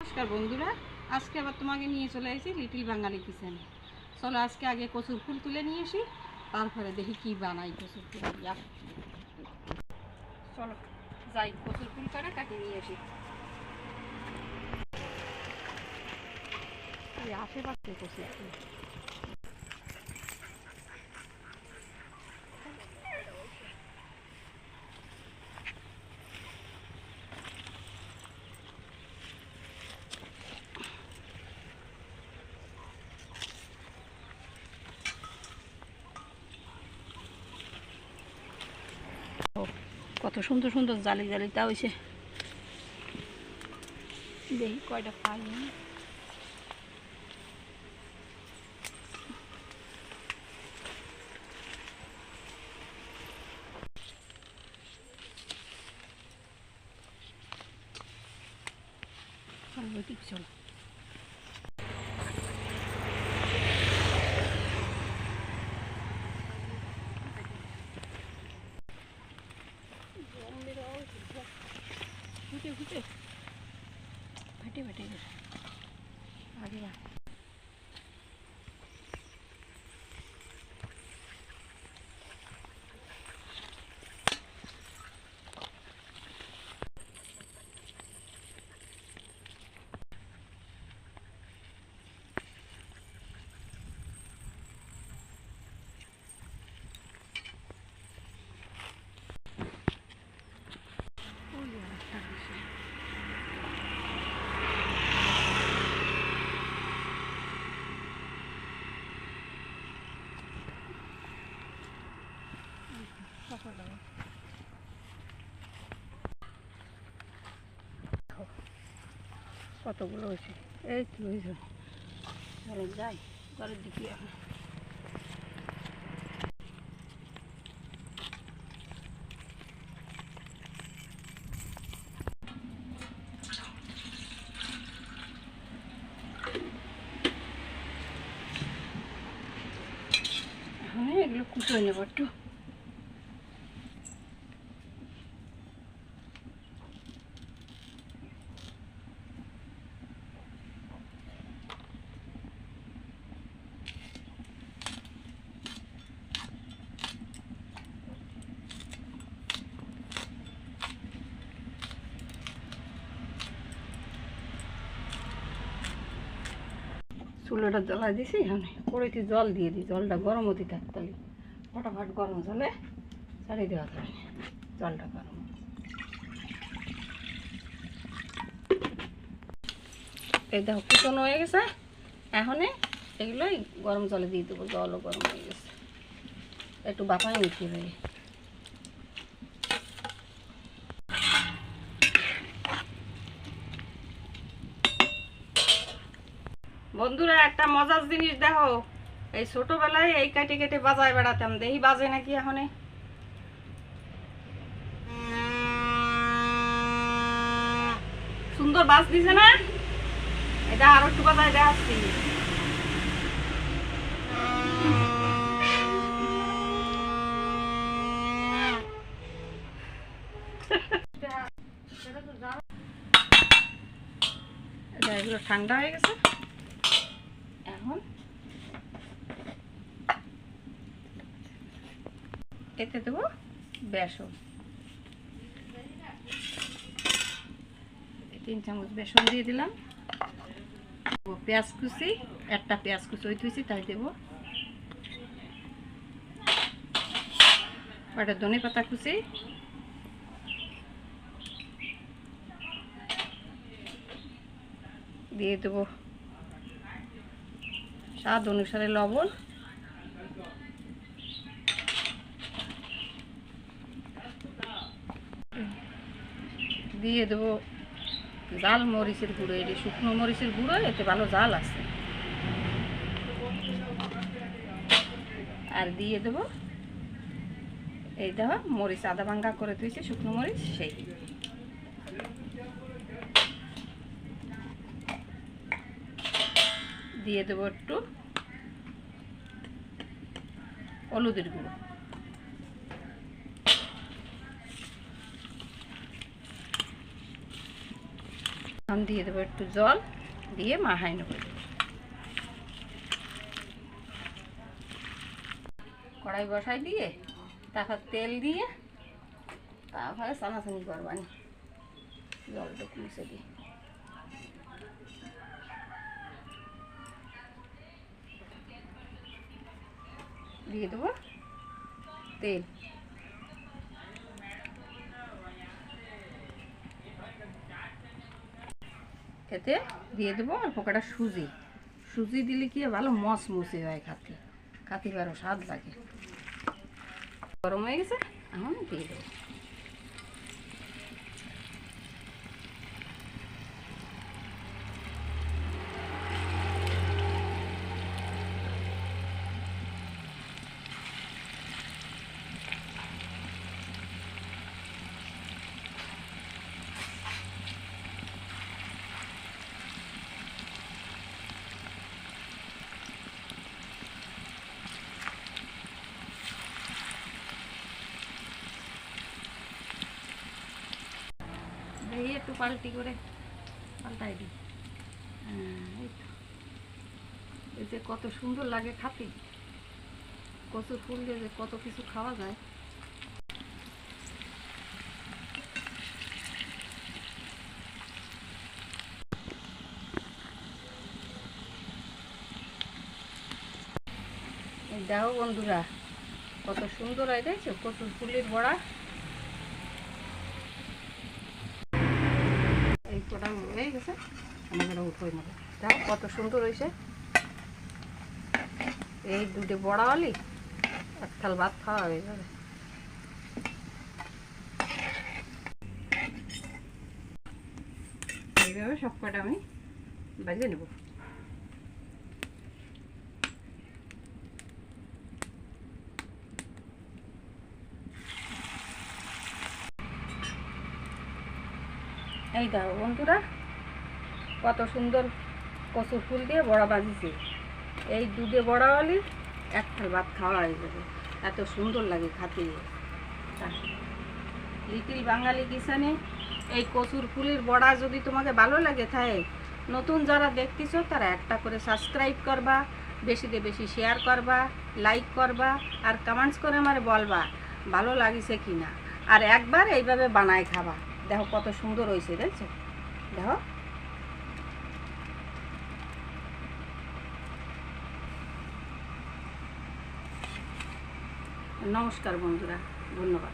নমস্কার বন্ধুরা, আজকে আবার তোমাকে নিয়ে চলে এসেছি লিটল বাঙালি কিচেনে। চলো আজকে আগে কচুর ফুল তুলে নিয়ে আসি, তারপরে দেখি কি বানাই কচুর ফুল দিয়া। চলো যাই কচুর ফুল কাটিয়ে নিয়ে আসি। আশেপাশে কচুর ফুল কত সুন্দর সুন্দর জালি জালিটা হয়েছে, দেখি কয়টা পাই। চলো ঘুটে ঘুটে ভেটে ভেটে আগে কতগুলো হয়েছে। এই তো হয়েছে, চলো যাই ঘরের দিকে। এখন এগুলো কুচোয় নেব একটু। চুলোটা জ্বলা দিছি, এখানে কড়াইতে জল দিয়ে দিই। জলটা গরম হতে থাকতে ফটাফট গরম জলে ছাড়িয়ে দেওয়া যাবে। জলটা গরম এই দেখো কুচনো হয়ে গেছে। এখন এগুলোই গরম জলে দিয়ে দেবো। জলও গরম হয়ে গেছে, একটু বাপাই নিতে হবে। বন্ধুরা একটা মজার জিনিস দেখো, এই ছোটবেলায় এই কেটে কেটে বাজায় বেড়াতাম, দেখি বাজে নাকি এখন। সুন্দর বাজ দিছে না? এটা আরো একটু বাজায় দেখাচ্ছি। এগুলো ঠান্ডা হয়ে গেছে। এখন এতে দেবো বেসন, 3 চামচ বেসন দিয়ে দিলাম। পেঁয়াজ কুচি, একটা পেঁয়াজ কুচি ওই তুইছি তাই দেবো। কয়টা ধনে পাতা কুচি, দিয়ে দেবো স্বাদ অনুসারে লবণ, দিয়ে দেবো জাল মরিচের গুঁড়ো। এটি শুকনো মরিচের গুঁড়ো, এতে ভালো জাল আছে। আর দিয়ে দেবো এই দেখো মরিচ আদা ভাঙ্গা করে তুইছে, শুকনো মরিচ সেই। দিয়ে দেবো একটু হলুদের গুঁড়ো, আমি দিয়ে দেবো একটু জল, দিয়ে মাখাই নেব। কড়াই বসাই দিয়ে তারপর তেল দিয়ে তারপরে চানাচানি করবানি। জলটা মুছে দিই, দিয়ে দেবো তেল, এতে দিয়ে দেবো অল্প কটা সুজি। সুজি দিলে কি ভালো মচমচে হয়, খাতে খাতে আরও স্বাদ লাগে। গরম হয়ে গেছে, এখন দিয়ে দেবো। এই একটু পাল্টি করে পাল্টাই দিই। এই তো, এই যে কত সুন্দর লাগে খাতে, কচুর ফুল দিয়ে যে কত কিছু খাওয়া যায়। এই দেখো বন্ধুরা, কত সুন্দর হয়, দেখছো কচুর ফুলের বড়া। এই কটা হয়ে গেছে, আমাদের উঠোই মতো দেখো কত সুন্দর হয়েছে। এই দুটো বড়া হলি এক থাল ভাত খাওয়া হয়ে যাবে। এইভাবে সব কটা আমি ভেজে নেব। এই দেখো বন্ধুরা, কত সুন্দর কচুর ফুল দিয়ে বড়া বাজিছে। এই দুধে বড়া হলে এক থাল ভাত খাওয়া হয়ে যাবে, এত সুন্দর লাগে খাতে। লিটিল বাঙালি কিচেনে এই কচুর ফুলের বড়া যদি তোমাকে ভালো লাগে, তাই নতুন যারা দেখতেছো তারা একটা করে সাবস্ক্রাইব করবা, বেশিতে বেশি শেয়ার করবা, লাইক করবা, আর কমেন্টস করে আমার বলবা ভালো লাগিছে কি না। আর একবার এইভাবে বানায় খাবা, দেখো কত সুন্দর হয়েছে, দেখছো দেখো। নমস্কার বন্ধুরা, ধন্যবাদ।